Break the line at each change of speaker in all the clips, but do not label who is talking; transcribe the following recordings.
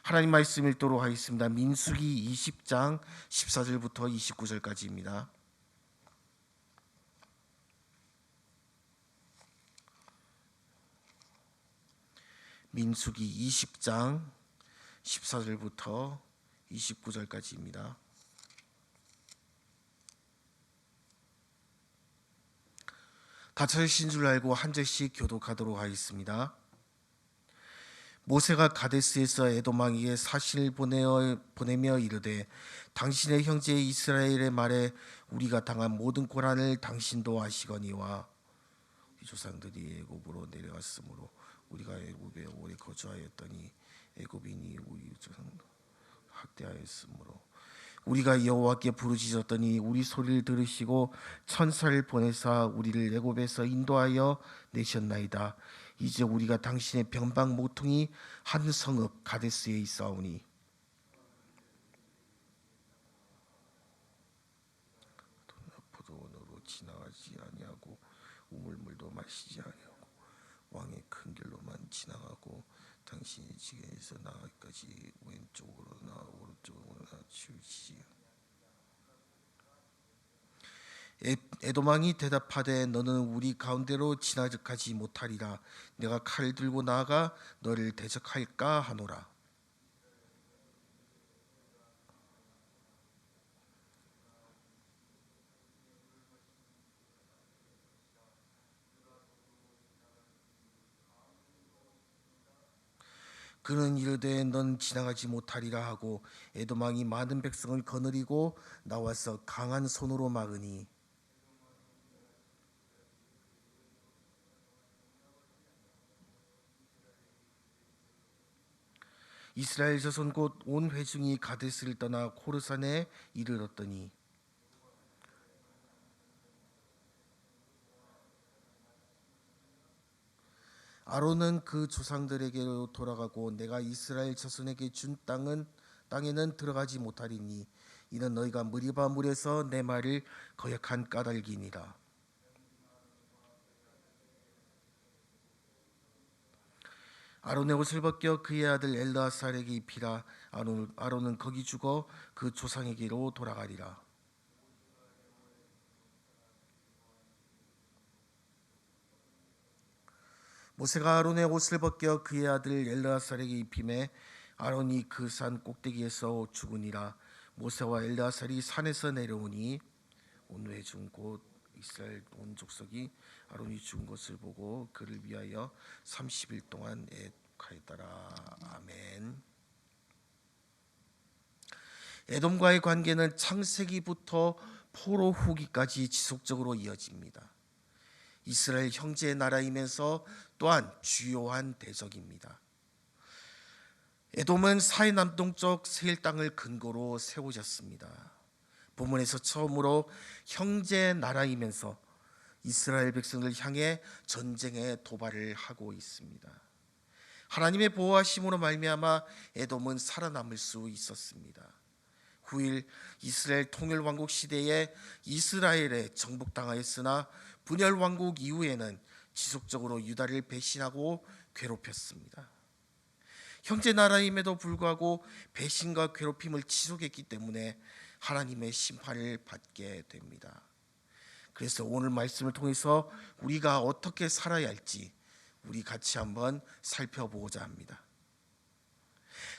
하나님 말씀 읽도록 하겠습니다. 민수기 20장 14절부터 29절까지입니다. 민수기 20장 14절부터 29절까지입니다. 다 찾으신 줄 알고 한 절씩 교독하도록 하겠습니다. 모세가 가데스에서 에돔왕에게 사신을 보내며 이르되 당신의 형제 이스라엘의 말에 우리가 당한 모든 고난을 당신도 아시거니와 우리 조상들이 애굽으로 내려갔으므로 우리가 애굽에 오래 거주하였더니 애굽인이 우리 조상 학대하였으므로 우리가 여호와께 부르짖었더니 우리 소리를 들으시고 천사를 보내사 우리를 애굽에서 인도하여 내셨나이다. 이제 우리가 당신의 변방 모퉁이 한 성읍 가데스에 있사오니 포도원으로 지나가지 아니하고 우물물도 마시지 아니하고 왕의 큰 길로만 지나가고 당신이 지경에서 나가기까지 왼쪽으로나 오른쪽으로나 치우치지. 에돔 왕이 대답하되 너는 우리 가운데로 지나가지 못하리라. 내가 칼을 들고 나아가 너를 대적할까 하노라. 그는 이르되 넌 지나가지 못하리라 하고 에돔 왕이 많은 백성을 거느리고 나와서 강한 손으로 막으니 이스라엘 자손 곧 온 회중이 가데스를 떠나 코르산에 이르렀더니 아론은 그 조상들에게로 돌아가고 내가 이스라엘 자손에게 준 땅에는 들어가지 못하리니 이는 너희가 무리바 물에서 내 말을 거역한 까닭이니라. 아론의 옷을 벗겨 그의 아들 엘르아살에게 입히라. 아론은 거기 죽어 그 조상에게로 돌아가리라. 모세가 아론의 옷을 벗겨 그의 아들 엘르아살에게 입히매 아론이 그 산 꼭대기에서 죽으니라. 모세와 엘르아살이 산에서 내려오니 온 회중 곧 이스라엘 온 족속이 아론이 죽은 것을 보고 그를 위하여 30일 동안 애곡하였더라. 아멘. 에돔과의 관계는 창세기부터 포로 후기까지 지속적으로 이어집니다. 이스라엘 형제의 나라이면서 또한 주요한 대적입니다. 에돔은 사해 남동쪽 세일 땅을 근거로 세워졌습니다. 본문에서 처음으로 형제 나라이면서 이스라엘 백성을 향해 전쟁의 도발을 하고 있습니다. 하나님의 보호하심으로 말미암아 에돔은 살아남을 수 있었습니다. 후일 이스라엘 통일왕국 시대에 이스라엘에 정복당하였으나 분열왕국 이후에는 지속적으로 유다를 배신하고 괴롭혔습니다. 형제 나라임에도 불구하고 배신과 괴롭힘을 지속했기 때문에 하나님의 심판을 받게 됩니다. 그래서 오늘 말씀을 통해서 우리가 어떻게 살아야 할지 우리 같이 한번 살펴보고자 합니다.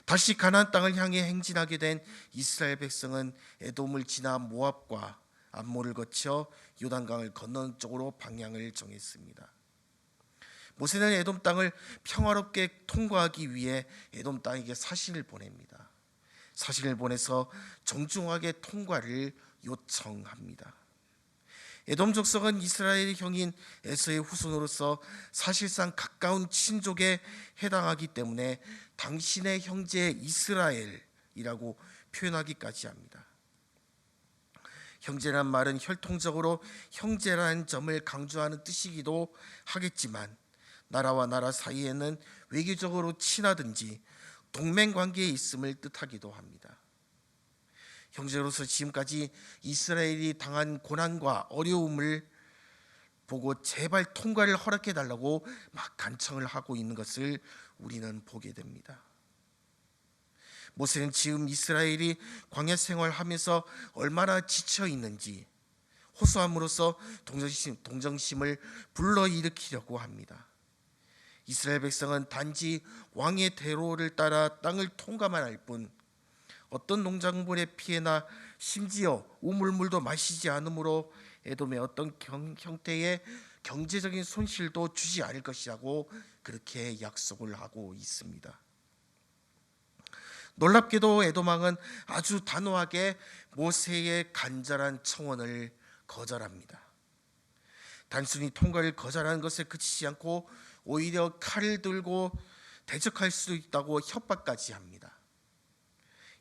다시 가나안 땅을 향해 행진하게 된 이스라엘 백성은 에돔을 지나 모압과 암몬을 거쳐 요단강을 건너는 쪽으로 방향을 정했습니다. 모세는 에돔 땅을 평화롭게 통과하기 위해 에돔 땅에게 사신을 보냅니다. 사신을 보내서 정중하게 통과를 요청합니다. 에돔 족속은 이스라엘의 형인 에서의 후손으로서 사실상 가까운 친족에 해당하기 때문에 당신의 형제 이스라엘이라고 표현하기까지 합니다. 형제란 말은 혈통적으로 형제라는 점을 강조하는 뜻이기도 하겠지만 나라와 나라 사이에는 외교적으로 친하든지 동맹관계에 있음을 뜻하기도 합니다. 형제로서 지금까지 이스라엘이 당한 고난과 어려움을 보고 제발 통과를 허락해 달라고 막 간청을 하고 있는 것을 우리는 보게 됩니다. 모세는 지금 이스라엘이 광야 생활하면서 얼마나 지쳐 있는지 호소함으로써 동정심을 불러일으키려고 합니다. 이스라엘 백성은 단지 왕의 대로를 따라 땅을 통과만 할 뿐 어떤 농작물의 피해나 심지어 우물물도 마시지 않으므로 에돔의 어떤 형태의 경제적인 손실도 주지 않을 것이라고 그렇게 약속을 하고 있습니다. 놀랍게도 에돔 왕은 아주 단호하게 모세의 간절한 청원을 거절합니다. 단순히 통과를 거절하는 것에 그치지 않고 오히려 칼을 들고 대적할 수도 있다고 협박까지 합니다.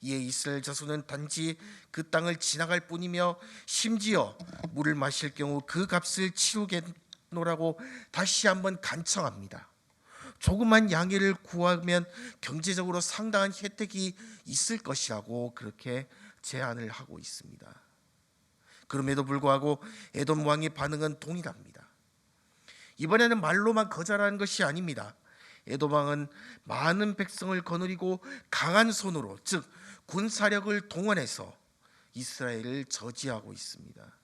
이에 이스라엘 자손은 단지 그 땅을 지나갈 뿐이며 심지어 물을 마실 경우 그 값을 치르겠노라고 다시 한번 간청합니다. 조그만 양해를 구하면 경제적으로 상당한 혜택이 있을 것이라고 그렇게 제안을 하고 있습니다. 그럼에도 불구하고 에돔 왕의 반응은 동일합니다. 이번에는 말로만 거절하는 것이 아닙니다. 에돔 왕은 많은 백성을 거느리고 강한 손으로, 즉 군사력을 동원해서 이스라엘을 저지하고 있습니다.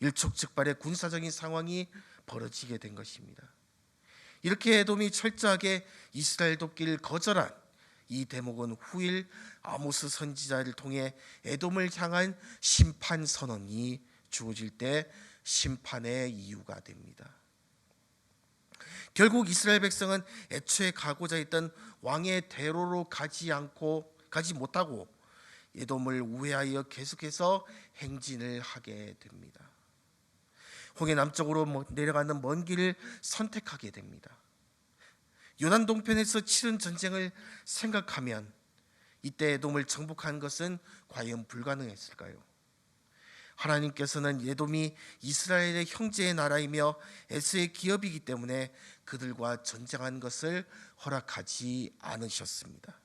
일촉즉발의 군사적인 상황이 벌어지게 된 것입니다. 이렇게 에돔이 철저하게 이스라엘 돕기를 거절한 이 대목은 후일 아모스 선지자를 통해 에돔을 향한 심판 선언이 주어질 때 심판의 이유가 됩니다. 결국 이스라엘 백성은 애초에 가고자 했던 왕의 대로로 가지 못하고 에돔을 우회하여 계속해서 행진을 하게 됩니다. 홍해 남쪽으로 내려가는 먼 길을 선택하게 됩니다. 요단 동편에서 치른 전쟁을 생각하면 이때 에돔을 정복한 것은 과연 불가능했을까요? 하나님께서는 에돔이 이스라엘의 형제의 나라이며 에서의 기업이기 때문에 그들과 전쟁한 것을 허락하지 않으셨습니다.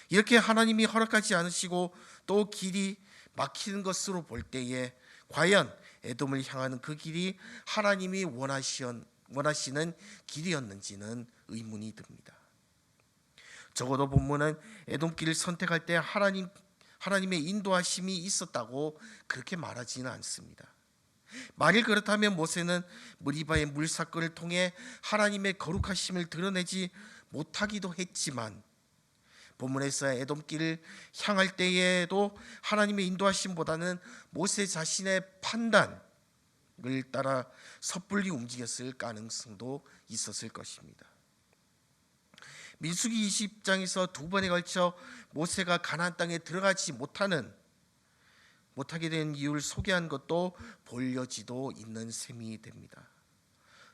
이렇게 하나님이 허락하지 않으시고 또 길이 막히는 것으로 볼 때에 과연 에돔을 향하는 그 길이 하나님이 원하시는 길이었는지는 의문이 듭니다. 적어도 본문은 에돔길을 선택할 때 하나님의 인도하심이 있었다고 그렇게 말하지는 않습니다. 만일 그렇다면 모세는 무리바의 물 사건을 통해 하나님의 거룩하심을 드러내지 못하기도 했지만 본문에서 에돔길을 향할 때에도 하나님의 인도하심보다는 모세 자신의 판단을 따라 섣불리 움직였을 가능성도 있었을 것입니다. 민수기 20장에서 두 번에 걸쳐 모세가 가나안 땅에 들어가지 못하게 된 이유를 소개한 것도 볼여지도 있는 셈이 됩니다.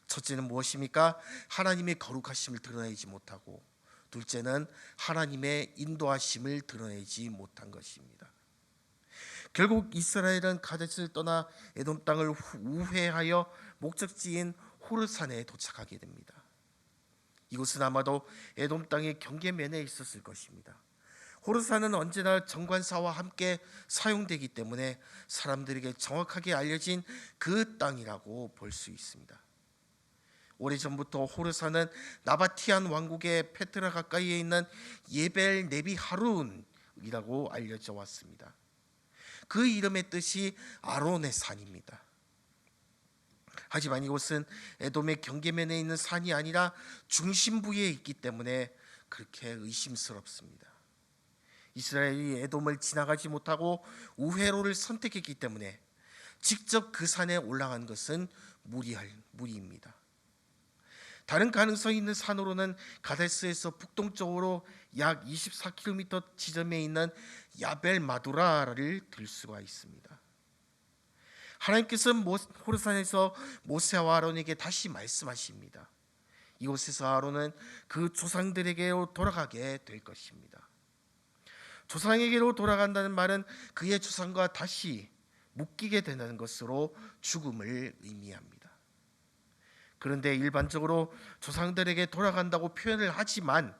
첫째는 무엇입니까? 하나님의 거룩하심을 드러내지 못하고, 둘째는 하나님의 인도하심을 드러내지 못한 것입니다. 결국 이스라엘은 가데스를 떠나 에돔 땅을 우회하여 목적지인 호르산에 도착하게 됩니다. 이곳은 아마도 에돔 땅의 경계면에 있었을 것입니다. 호르산은 언제나 정관사와 함께 사용되기 때문에 사람들에게 정확하게 알려진 그 땅이라고 볼 수 있습니다. 오래전부터 호르산은 나바티안 왕국의 페트라 가까이에 있는 예벨 네비 하룬이라고 알려져 왔습니다. 그 이름의 뜻이 아론의 산입니다. 하지만 이곳은 에돔의 경계면에 있는 산이 아니라 중심부에 있기 때문에 그렇게 의심스럽습니다. 이스라엘이 에돔을 지나가지 못하고 우회로를 선택했기 때문에 직접 그 산에 올라간 것은 무리입니다. 다른 가능성이 있는 산으로는 가데스에서 북동쪽으로 약 24km 지점에 있는 야벨 마두라를 들 수가 있습니다. 하나님께서는 호르산에서 모세와 아론에게 다시 말씀하십니다. 이곳에서 아론은 그 조상들에게로 돌아가게 될 것입니다. 조상에게로 돌아간다는 말은 그의 조상과 다시 묶이게 되는 것으로 죽음을 의미합니다. 그런데 일반적으로 조상들에게 돌아간다고 표현을 하지만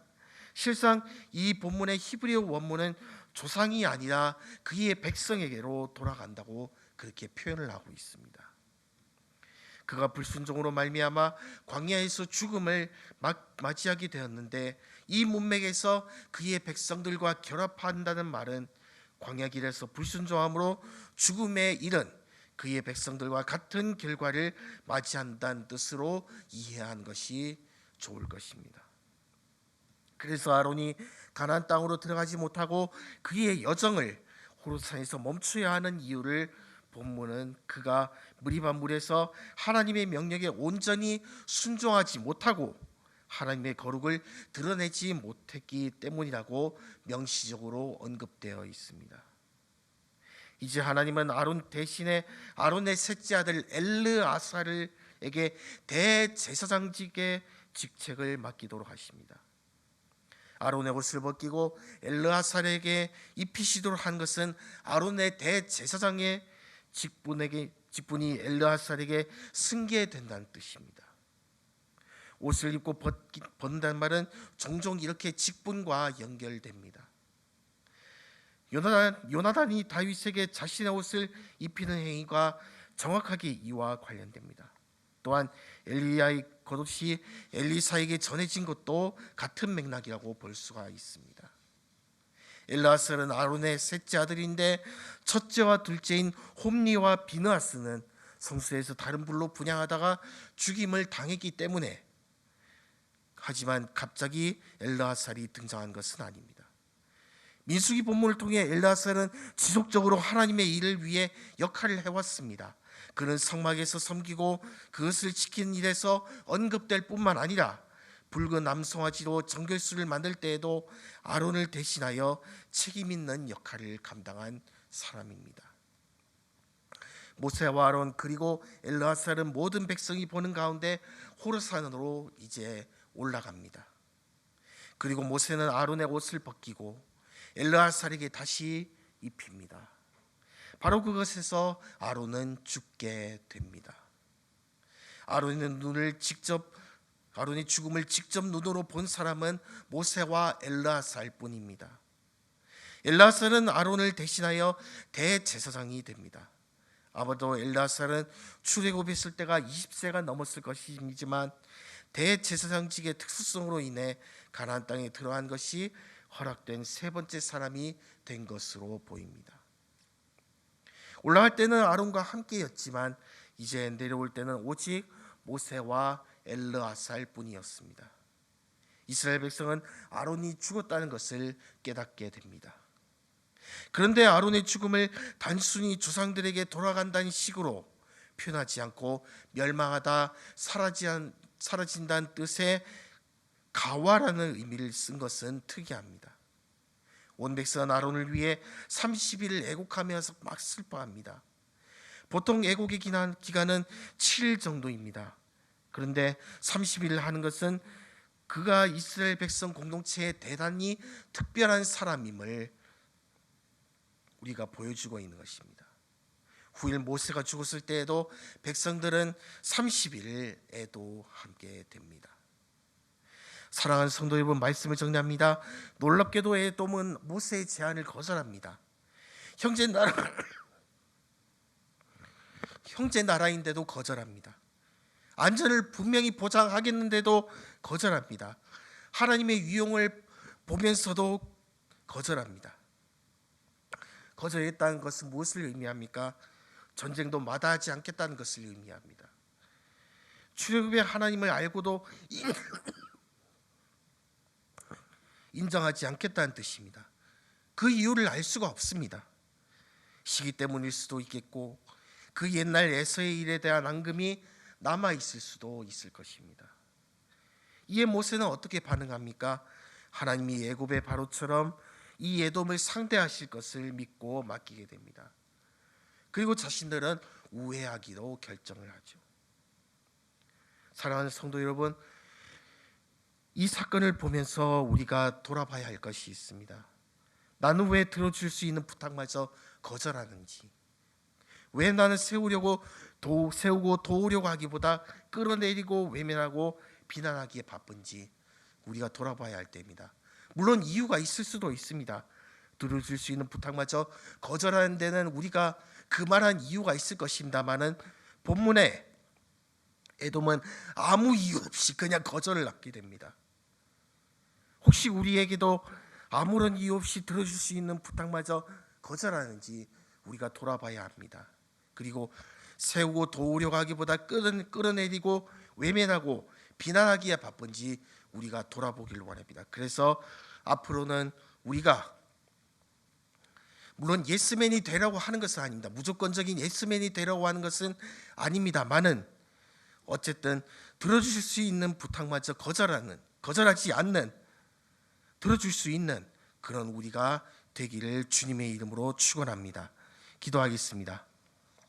실상 이 본문의 히브리어 원문은 조상이 아니라 그의 백성에게로 돌아간다고 그렇게 표현을 하고 있습니다. 그가 불순종으로 말미암아 광야에서 죽음을 맞이하게 되었는데 이 문맥에서 그의 백성들과 결합한다는 말은 광야길에서 불순종함으로 죽음에 이른 그의 백성들과 같은 결과를 맞이한다는 뜻으로 이해한 것이 좋을 것입니다. 그래서 아론이 가나안 땅으로 들어가지 못하고 그의 여정을 호르산에서 멈춰야 하는 이유를 본문은 그가 무리바 물에서 하나님의 명령에 온전히 순종하지 못하고 하나님의 거룩을 드러내지 못했기 때문이라고 명시적으로 언급되어 있습니다. 이제 하나님은 아론 대신에 아론의 셋째 아들 엘르아살에게 대제사장직의 직책을 맡기도록 하십니다. 아론의 옷을 벗기고 엘르아살에게 입히시도록 한 것은 아론의 대제사장의 직분이 엘르아살에게 승계된다는 뜻입니다. 옷을 입고 벗는다는 말은 종종 이렇게 직분과 연결됩니다. 요나단이 다윗에게 자신의 옷을 입히는 행위가 정확하게 이와 관련됩니다. 또한 엘리야의 겉옷이 엘리사에게 전해진 것도 같은 맥락이라고 볼 수가 있습니다. 엘르아살은 아론의 셋째 아들인데 첫째와 둘째인 홈리와 비느하스는 성소에서 다른 불로 분향하다가 죽임을 당했기 때문에, 하지만 갑자기 엘르아살이 등장한 것은 아닙니다. 민수기 본문을 통해 엘르아살은 지속적으로 하나님의 일을 위해 역할을 해왔습니다. 그는 성막에서 섬기고 그것을 지키는 일에서 언급될 뿐만 아니라 붉은 암송아지로 정결수를 만들 때에도 아론을 대신하여 책임 있는 역할을 감당한 사람입니다. 모세와 아론 그리고 엘르아살은 모든 백성이 보는 가운데 호르산으로 이제 올라갑니다. 그리고 모세는 아론의 옷을 벗기고 엘르아살에게 다시 입힙니다. 바로 그것에서 아론은 죽게 됩니다. 아론의 죽음을 직접 눈으로 본 사람은 모세와 엘르아살 뿐입니다. 엘르아살은 아론을 대신하여 대제사장이 됩니다. 아마도 엘르아살은 출애굽했을 때가 20세가 넘었을 것이지만 대제사장직의 특수성으로 인해 가나안 땅에 들어간 것이 허락된 세 번째 사람이 된 것으로 보입니다. 올라갈 때는 아론과 함께였지만 이제 내려올 때는 오직 모세와 엘르아살 뿐이었습니다. 이스라엘 백성은 아론이 죽었다는 것을 깨닫게 됩니다. 그런데 아론의 죽음을 단순히 조상들에게 돌아간다는 식으로 표현하지 않고 멸망하다, 사라진다는 뜻의 가와라는 의미를 쓴 것은 특이합니다. 온 백성은 아론을 위해 30일을 애곡하면서 막 슬퍼합니다. 보통 애곡의 기간은 7일 정도입니다. 그런데 30일을 하는 것은 그가 이스라엘 백성 공동체에 대단히 특별한 사람임을 우리가 보여주고 있는 것입니다. 후일 모세가 죽었을 때에도 백성들은 30일 애도하게 됩니다. 사랑하는 성도 여러분, 말씀을 정리합니다. 놀랍게도 에돔은 모세의 제안을 거절합니다. 형제 나라인데도 거절합니다. 안전을 분명히 보장하겠는데도 거절합니다. 하나님의 위용을 보면서도 거절합니다. 거절했다는 것은 무엇을 의미합니까? 전쟁도 마다하지 않겠다는 것을 의미합니다. 출애굽의 하나님을 알고도 인정하지 않겠다는 뜻입니다. 그 이유를 알 수가 없습니다. 시기 때문일 수도 있겠고 그 옛날 에서의 일에 대한 앙금이 남아있을 수도 있을 것입니다. 이에 모세는 어떻게 반응합니까? 하나님이 애굽의 바로처럼 이 에돔을 상대하실 것을 믿고 맡기게 됩니다. 그리고 자신들은 우회하기로 결정을 하죠. 사랑하는 성도 여러분, 이 사건을 보면서 우리가 돌아봐야 할 것이 있습니다. 나는 왜 들어줄 수 있는 부탁마저 거절하는지, 왜 나는 세우고 도우려고 하기보다 끌어내리고 외면하고 비난하기에 바쁜지 우리가 돌아봐야 할 때입니다. 물론 이유가 있을 수도 있습니다. 들어줄 수 있는 부탁마저 거절하는 데는 우리가 그만한 이유가 있을 것입니다마는 본문에 에돔은 아무 이유 없이 그냥 거절을 하게 됩니다. 혹시 우리에게도 아무런 이유 없이 들어줄 수 있는 부탁마저 거절하는지 우리가 돌아봐야 합니다. 그리고 세우고 도우려고 하기보다 끌어내리고 외면하고 비난하기에 바쁜지 우리가 돌아보길 원합니다. 그래서 앞으로는 우리가 물론 예스맨이 되라고 하는 것은 아닙니다. 무조건적인 예스맨이 되라고 하는 것은 아닙니다만은 어쨌든 들어주실 수 있는 부탁마저 거절하지 않는, 들어줄 수 있는 그런 우리가 되기를 주님의 이름으로 축원합니다. 기도하겠습니다.